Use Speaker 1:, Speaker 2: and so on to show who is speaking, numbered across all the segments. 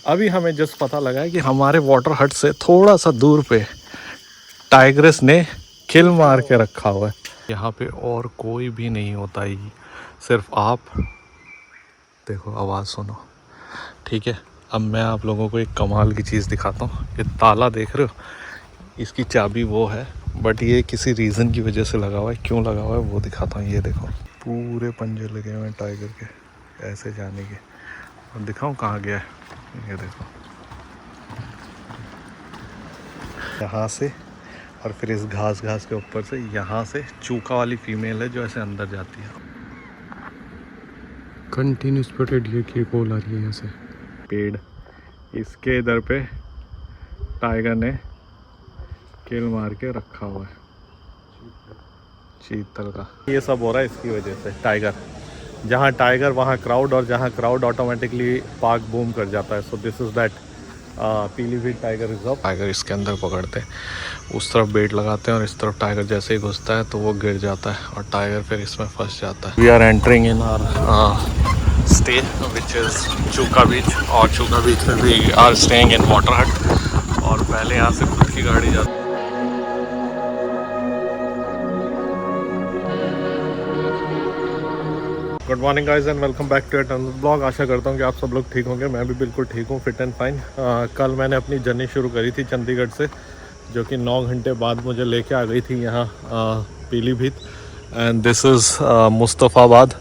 Speaker 1: अभी हमें जस्ट पता लगा है कि हमारे वाटर हट से थोड़ा सा दूर पे टाइग्रेस ने किल मार के रखा हुआ है। यहाँ पे और कोई भी नहीं होता ही, सिर्फ आप। देखो आवाज़ सुनो, ठीक है। अब मैं आप लोगों को एक कमाल की चीज़ दिखाता हूँ। ये ताला देख रहे हो, इसकी चाबी वो है, बट ये किसी रीज़न की वजह से लगा हुआ है। क्यों लगा हुआ है वो दिखाता हूँ। ये देखो पूरे पंजे लगे हुए हैं टाइगर के ऐसे जाने के। और दिखाऊँ कहाँ गया है, ये देखो यहाँ से, और फिर इस घास के ऊपर से यहाँ से चूका वाली फीमेल है जो ऐसे अंदर जाती है।
Speaker 2: कंटिन्यूस प्रोटेक्ट की कॉल आ रही है यहाँ से।
Speaker 1: पेड़ इसके इधर पे टाइगर ने किल मार के रखा हुआ है, चीतल का। ये सब हो रहा है इसकी वजह से। टाइगर जहाँ टाइगर वहाँ क्राउड, और जहाँ क्राउड ऑटोमेटिकली पार्क बूम कर जाता है। So this is that Pilibhit tiger reserve. Tiger इसके अंदर पकड़ते हैं, उस तरफ बेट लगाते हैं, और इस तरफ टाइगर जैसे ही घुसता है तो वो गिर जाता है और टाइगर फिर इसमें फंस जाता है। We are entering in our stay which is Chuka beach, और चूका बीच में we are staying in water hut. और पहले यहाँ से खुद की गाड़ी जाती है। Good morning guys and welcome back to another blog. आशा करता हूँ कि आप सब लोग ठीक होंगे। मैं भी बिल्कुल ठीक हूँ, फिट एंड फाइन। कल मैंने अपनी जर्नी शुरू करी थी चंडीगढ़ से, जो कि 9 घंटे बाद मुझे लेके आ गई थी यहाँ Pilibhit. And this is Mustafabad.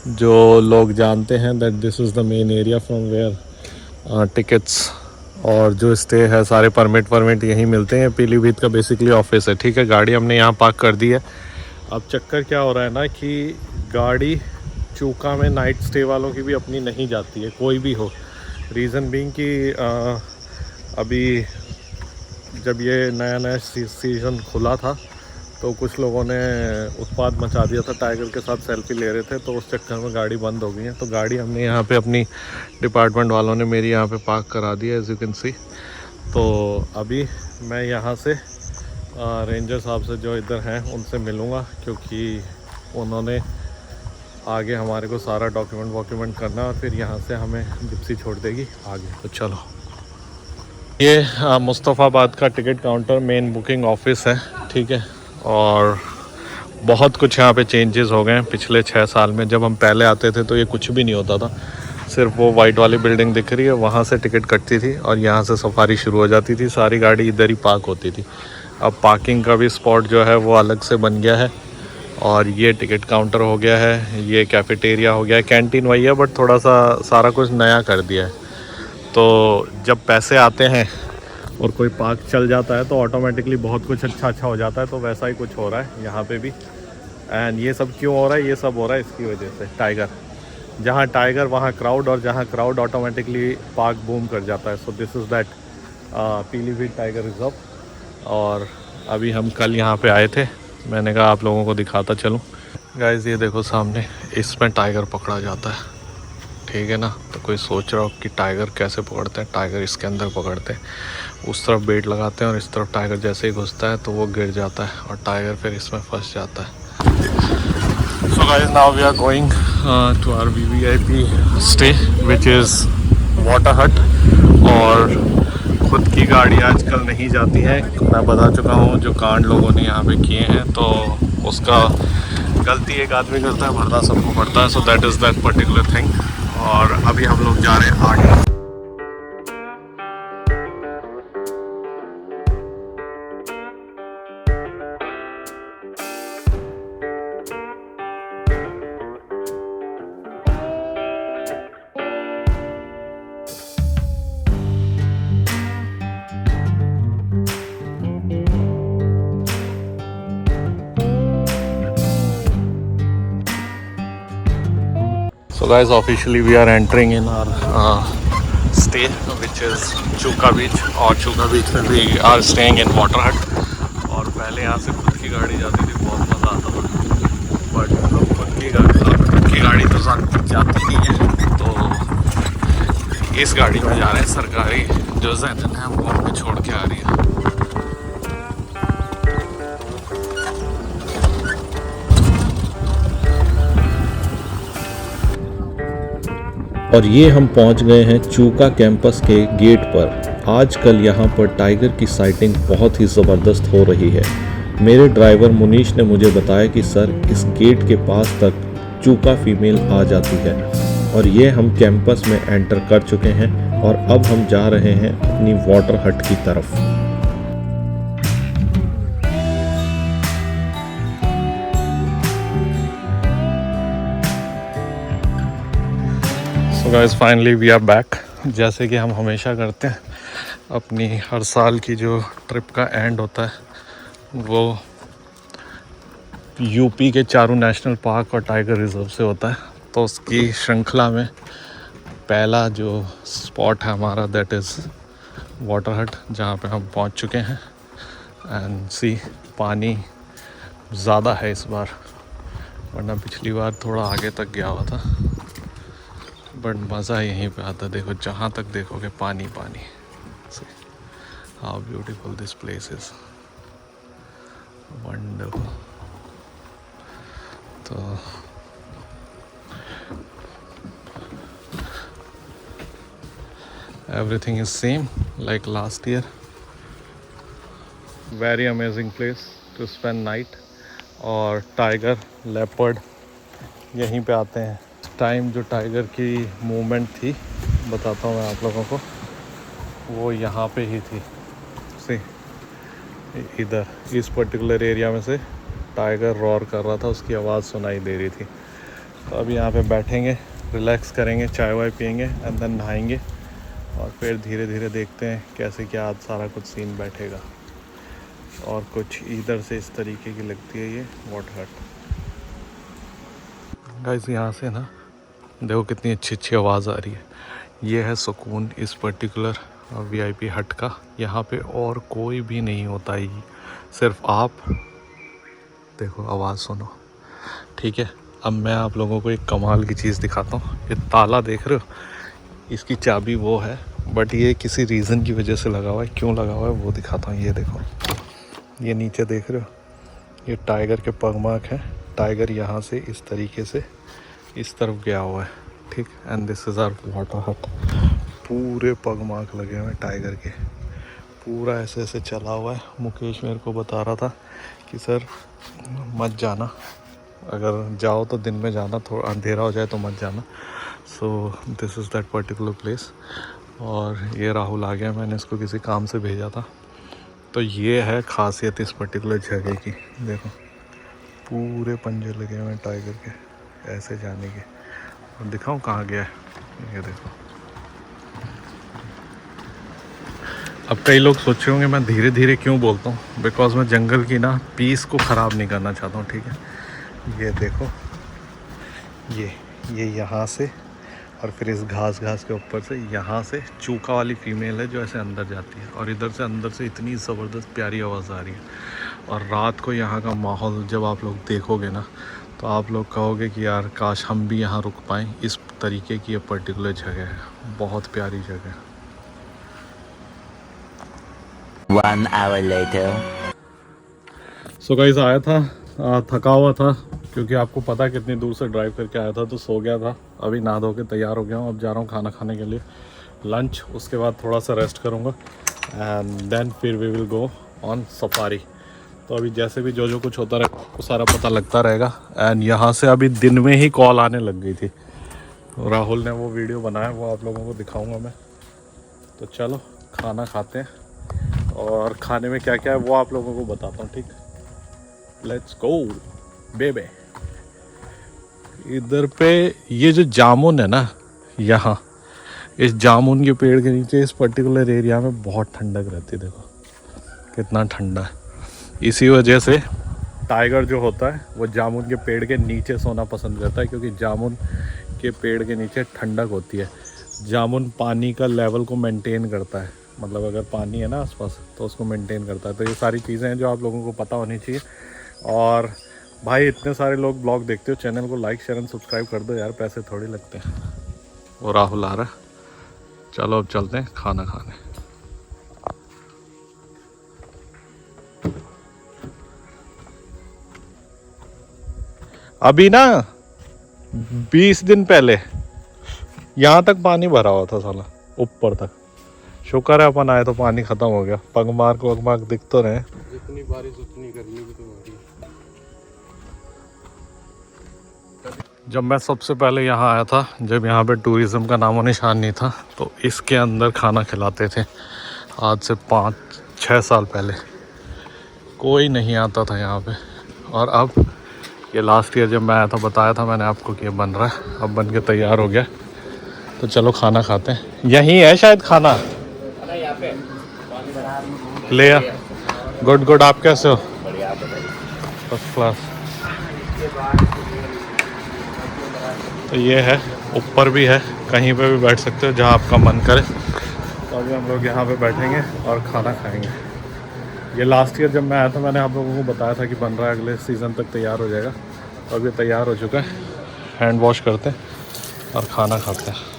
Speaker 1: जो लोग जानते हैं that this is the main area from where tickets और जो स्टे है सारे परमिट यहीं मिलते हैं। पीलीभीत का बेसिकली ऑफिस है, ठीक है। गाड़ी हमने यहाँ पार्क कर दी है। अब चक्कर क्या हो रहा है ना कि गाड़ी चूका में नाइट स्टे वालों की भी अपनी नहीं जाती है, कोई भी हो। रीज़न बीइंग कि अभी जब ये नया सीज़न खुला था तो कुछ लोगों ने उत्पात मचा दिया था, टाइगर के साथ सेल्फी ले रहे थे, तो उस चक्कर में गाड़ी बंद हो गई है। तो गाड़ी हमने यहाँ पे अपनी डिपार्टमेंट वालों ने मेरी यहाँ पे पार्क करा दी है, एज यू कैन सी। तो अभी मैं यहाँ से रेंजर साहब से जो इधर हैं उनसे मिलूँगा, क्योंकि उन्होंने आगे हमारे को सारा डॉक्यूमेंट करना है, और फिर यहाँ से हमें जिप्सी छोड़ देगी आगे। तो चलो, ये मुस्तफ़ाबाद का ticket counter main booking office है, ठीक है। और बहुत कुछ यहाँ पे चेंजेस हो गए हैं पिछले 6 साल में। जब हम पहले आते थे तो ये कुछ भी नहीं होता था, सिर्फ वो वाइट वाली बिल्डिंग दिख रही है वहाँ से टिकट कटती थी और यहाँ से सफारी शुरू हो जाती थी। सारी गाड़ी इधर ही पार्क होती थी। अब पार्किंग का भी स्पॉट जो है वो अलग से बन गया है, और ये टिकट काउंटर हो गया है, ये कैफेटेरिया हो गया है। कैंटीन वही है, बट थोड़ा सा सारा कुछ नया कर दिया है। तो जब पैसे आते हैं और कोई पार्क चल जाता है तो ऑटोमेटिकली बहुत कुछ अच्छा हो जाता है। तो वैसा ही कुछ हो रहा है यहाँ पे भी। एंड ये सब क्यों हो रहा है? ये सब हो रहा है इसकी वजह से। टाइगर जहाँ टाइगर वहाँ क्राउड, और जहाँ क्राउड ऑटोमेटिकली पार्क बूम कर जाता है। So this is that Pilibhit tiger reserve. और अभी हम कल यहाँ पे आए थे, मैंने कहा आप लोगों को दिखाता चलूँ। गाइस ये देखो सामने, इसमें टाइगर पकड़ा जाता है, ठीक है ना। तो कोई सोच रहा हो कि टाइगर कैसे पकड़ते हैं? टाइगर इसके अंदर पकड़ते हैं, उस तरफ बेट लगाते हैं, और इस तरफ टाइगर जैसे ही घुसता है तो वो गिर जाता है और टाइगर फिर इसमें फंस जाता है। So guys now we are going to our VVIP stay which is water hut. और खुद की गाड़ी आजकल नहीं जाती है, मैं बता चुका हूँ। जो कांड लोगों ने यहाँ पे किए हैं तो उसका गलती एक आदमी करता है, भरना सबको पड़ता है। So that is that particular thing. और अभी हम लोग जा रहे हैं आगे। So guys, officially we are entering in our stay which is चूका बीच, और चूका बीच में we are staying in water hut। और पहले यहाँ से खुद की गाड़ी जाती थी, बहुत मज़ा आता था, बट अब खुद की गाड़ी तो जाती नहीं है। तो इस गाड़ी में जा रहे हैं, सरकारी जो जैन है वो हमें छोड़ के आ रही है। और ये हम पहुंच गए हैं चूका कैंपस के गेट पर। आजकल यहाँ पर टाइगर की साइटिंग बहुत ही ज़बरदस्त हो रही है। मेरे ड्राइवर मुनीश ने मुझे बताया कि सर इस गेट के पास तक चूका फीमेल आ जाती है। और ये हम कैंपस में एंटर कर चुके हैं और अब हम जा रहे हैं अपनी वाटर हट की तरफ। So guys, finally we are back। जैसे कि हम हमेशा करते हैं, अपनी हर साल की जो ट्रिप का एंड होता है वो यूपी के चारों नेशनल पार्क और टाइगर रिजर्व से होता है। तो उसकी श्रृंखला में पहला जो स्पॉट है हमारा दैट इज़ वाटर हट, जहाँ पे हम पहुँच चुके हैं। एंड सी, पानी ज़्यादा है इस बार, वरना पिछली बार थोड़ा आगे तक गया हुआ था। बट मज़ा यहीं पे आता है। देखो, जहाँ तक देखोगे पानी पानी। How beautiful this place is, wonderful. तो everything is same like last year। very amazing place to spend night। और टाइगर, लेपर्ड यहीं पे आते हैं। टाइम जो टाइगर की मूवमेंट थी, बताता हूँ मैं आप लोगों को, वो यहाँ पे ही थी। सी, इधर इस पर्टिकुलर एरिया में से टाइगर रॉर कर रहा था, उसकी आवाज़ सुनाई दे रही थी। तो अभी यहाँ पे बैठेंगे, रिलैक्स करेंगे, चाय वाय पियेंगे एंड देन नहाएंगे और फिर धीरे धीरे देखते हैं कैसे क्या आज सारा कुछ सीन बैठेगा। और कुछ इधर से इस तरीके की लगती है ये वाटर हट। गाइस, यहाँ से ना देखो कितनी अच्छी अच्छी आवाज़ आ रही है। ये है सुकून इस पर्टिकुलर वीआईपी हट का। यहाँ पे और कोई भी नहीं होता है, सिर्फ आप देखो, आवाज़ सुनो, ठीक है। अब मैं आप लोगों को एक कमाल की चीज़ दिखाता हूँ। ये ताला देख रहे हो, इसकी चाबी वो है, बट ये किसी रीज़न की वजह से लगा हुआ है। क्यों लगा हुआ है वो दिखाता हूँ। ये देखो, ये नीचे देख रहे हो, ये टाइगर के पगमार्क हैं। टाइगर यहाँ से इस तरीके से इस तरफ गया हुआ है, ठीक। And this is our water hut. पूरे पगमार्क लगे हुए हैं टाइगर के, पूरा ऐसे ऐसे चला हुआ है। मुकेश मेरे को बता रहा था कि सर मत जाना, अगर जाओ तो दिन में जाना, थोड़ा अंधेरा हो जाए तो मत जाना। So this is that particular place. और ये राहुल आ गया, मैंने इसको किसी काम से भेजा था। तो ये है खासियत इस पर्टिकुलर जगह की। देखो, पूरे पंजे लगे हुए हैं टाइगर के ऐसे जाने के। और दिखाऊं कहाँ गया है, ये देखो। अब कई लोग सोच रहे होंगे मैं धीरे धीरे क्यों बोलता हूँ, बिकॉज मैं जंगल की ना पीस को ख़राब नहीं करना चाहता हूँ, ठीक है। ये देखो, ये यहाँ से और फिर इस घास के ऊपर से यहाँ से चूका वाली फीमेल है जो ऐसे अंदर जाती है। और इधर से अंदर से इतनी ज़बरदस्त प्यारी आवाज़ आ रही है। और रात को यहाँ का माहौल जब आप लोग देखोगे ना, तो आप लोग कहोगे कि यार काश हम भी यहाँ रुक पाएँ। इस तरीके की ये पर्टिकुलर जगह है, बहुत प्यारी जगह है।
Speaker 3: 1 hour later।
Speaker 1: सो गाइस, आया था, थका हुआ था, क्योंकि आपको पता है कितनी दूर से ड्राइव करके आया था, तो सो गया था। अभी नहा धो के तैयार हो गया हूँ, अब जा रहा हूँ खाना खाने के लिए, लंच। उसके बाद थोड़ा सा रेस्ट करूँगा एंड देन फिर we will go on safari. तो अभी जैसे भी जो कुछ होता रहे वो सारा पता लगता रहेगा। एंड यहाँ से अभी दिन में ही कॉल आने लग गई थी, तो राहुल ने वो वीडियो बनाया, वो आप लोगों को दिखाऊँगा मैं। तो चलो खाना खाते हैं, और खाने में क्या क्या है वो आप लोगों को बताता हूँ, ठीक। लेट्स गो बेबे। इधर पे ये जो जामुन है ना, यहाँ इस जामुन के पेड़ के नीचे इस पर्टिकुलर एरिया में बहुत ठंडक रहती है। देखो कितना ठंडा है। इसी वजह से टाइगर जो होता है वो जामुन के पेड़ के नीचे सोना पसंद करता है, क्योंकि जामुन के पेड़ के नीचे ठंडक होती है। जामुन पानी का लेवल को मेंटेन करता है, मतलब अगर पानी है ना आसपास तो उसको मेंटेन करता है। तो ये सारी चीज़ें हैं जो आप लोगों को पता होनी चाहिए। और भाई, इतने सारे लोग ब्लॉग देखते हो, चैनल को लाइक शेयर एंड सब्सक्राइब कर दो यार, पैसे थोड़ी लगते हैं। वो राहुल आ रहा है, चलो अब चलते हैं खाना खाने। अभी ना 20 दिन पहले यहाँ तक पानी भरा हुआ था साला, ऊपर तक। शुक्र है अपन आए तो पानी खत्म हो गया। पगमार्क वगमार्क दिख तो रहे।
Speaker 2: जितनी बारिश उतनी गर्मी भी तो हो रही है।
Speaker 1: जब मैं सबसे पहले यहाँ आया था, जब यहाँ पे टूरिज़्म का नामो निशान नहीं था, तो इसके अंदर खाना खिलाते थे। आज से 5-6 साल पहले कोई नहीं आता था यहाँ पे। और अब ये लास्ट ईयर जब मैं आया था, बताया था मैंने आपको कि ये बन रहा है, अब बन के तैयार हो गया। तो चलो खाना खाते हैं। यहीं है शायद खाना। ले आ। गुड गुड, आप कैसे हो? First class. तो ये है, ऊपर भी है, कहीं पे भी बैठ सकते हो जहाँ आपका मन करे। तो अभी हम लोग यहाँ पे बैठेंगे और खाना खाएंगे। ये लास्ट ईयर जब मैं आया था, मैंने आप लोगों को बताया था कि बन रहा है, अगले सीज़न तक तैयार हो जाएगा। तो अभी तैयार हो चुका है। हैंड वॉश करते हैं और खाना खाते हैं।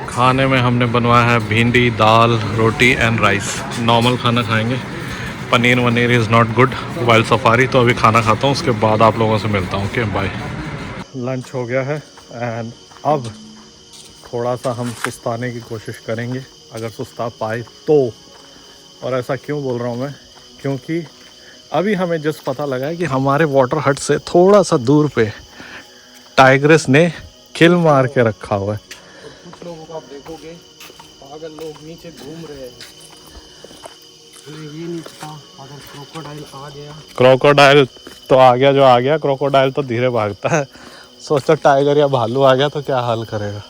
Speaker 1: खाने में हमने बनवाया है भिंडी, दाल, रोटी एंड राइस। नॉर्मल खाना खाएंगे। Paneer veneer is not good wild safari. तो अभी खाना खाता हूँ, उसके बाद आप लोगों से मिलता हूँ। Okay bye. लंच हो गया है एंड अब थोड़ा सा हम सुस्ताने की कोशिश करेंगे, अगर सुस्ता पाए तो। और ऐसा क्यों बोल रहा हूँ मैं, क्योंकि अभी हमें जस्ट पता लगा है कि हमारे वाटर हट से थोड़ा सा दूर पे टाइग्रेस ने किल मार के रखा हुआ है।
Speaker 2: कुछ लोगों को आप देखोगे, पागल लोग नीचे घूम रहे हैं। ये नहीं पता अगर क्रोकोडाइल आ गया।
Speaker 1: क्रोकोडाइल तो आ गया, जो आ गया। क्रोकोडाइल तो धीरे भागता है। सोचो टाइगर या भालू आ गया तो क्या हाल करेगा।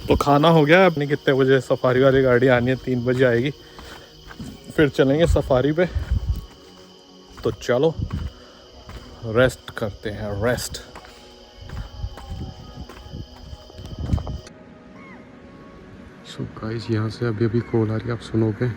Speaker 1: तो खाना हो गया। अपनी कितने बजे सफारी वाली गाड़ी आनी है? 3 बजे आएगी। फिर चलेंगे सफारी पे। तो चलो रेस्ट करते हैं, रेस्ट।
Speaker 2: सो गाइस, यहाँ से अभी अभी कॉल आ रही है, आप सुनोगे।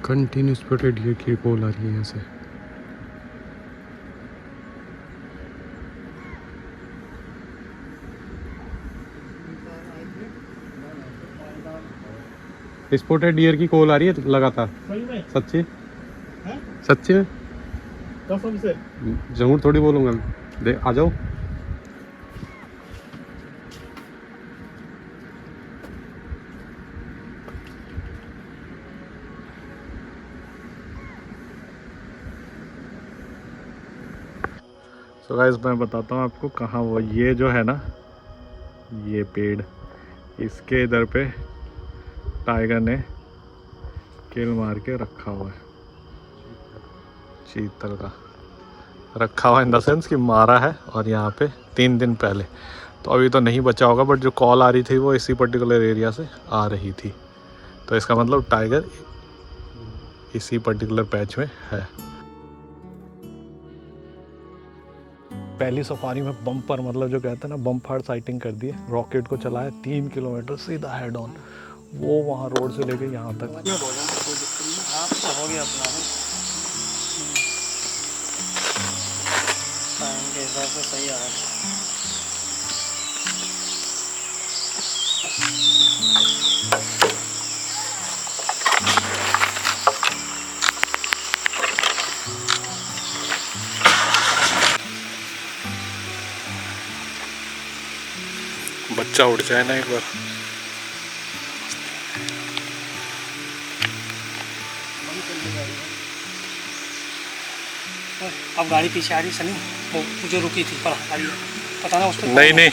Speaker 2: कंटिन्यूस पर डियर की कॉल आ रही है यहाँ से। स्पॉटेड डियर की कॉल आ रही है लगातार। सच्ची सच्ची में
Speaker 1: कसम से
Speaker 2: जरूर थोड़ी बोलूँगा। आ जाओ।
Speaker 1: सो गाइस, मैं बताता हूँ आपको कहाँ वो, ये जो है ना, ये पेड़, इसके इधर पे टाइगर ने किल मार के रखा हुआ है। चीतल का रखा हुआ इन द सेंस कि मारा है। और यहाँ पे 3 दिन पहले, तो अभी तो नहीं बचा होगा, बट जो कॉल आ रही थी वो इसी पर्टिकुलर एरिया से आ रही थी। तो इसका मतलब टाइगर इसी पर्टिकुलर पैच में है। पहली सफारी में बम्पर, मतलब जो कहते हैं ना, बम्पर साइटिंग कर दी है। रॉकेट को चलाया 3 किलोमीटर सीधा हेड ऑन, वो वहाँ रोड से लेके यहाँ तक।
Speaker 4: हो गया अपना टाइम के हिसाब से सही आ रहा है।
Speaker 1: बच्चा उड़ जाए ना एक बार।
Speaker 4: अब गाड़ी पीछे आ रही सनी, वो जो रुकी थी पर आ रही है, पता ना उसको।
Speaker 1: नहीं नहीं,